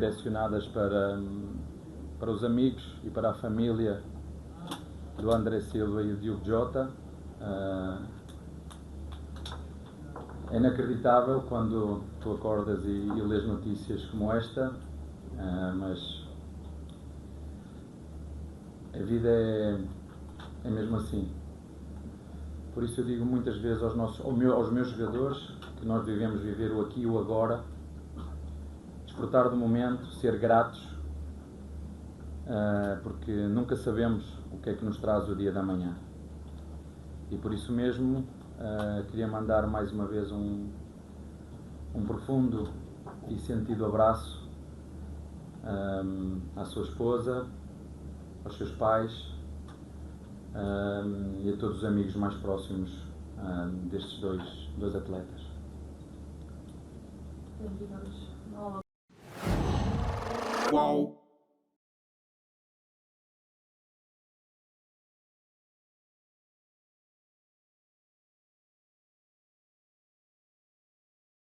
direcionadas para os amigos e para a família do André Silva e do Diogo Jota. É inacreditável quando tu acordas e lês notícias como esta, mas a vida é mesmo assim. Por isso eu digo muitas vezes aos meus jogadores que nós devemos viver o aqui e o agora, desfrutar do momento, ser gratos, porque nunca sabemos o que é que nos traz o dia da manhã. E por isso mesmo queria mandar mais uma vez um profundo e sentido abraço à sua esposa, aos seus pais e a todos os amigos mais próximos destes dois atletas. Wow.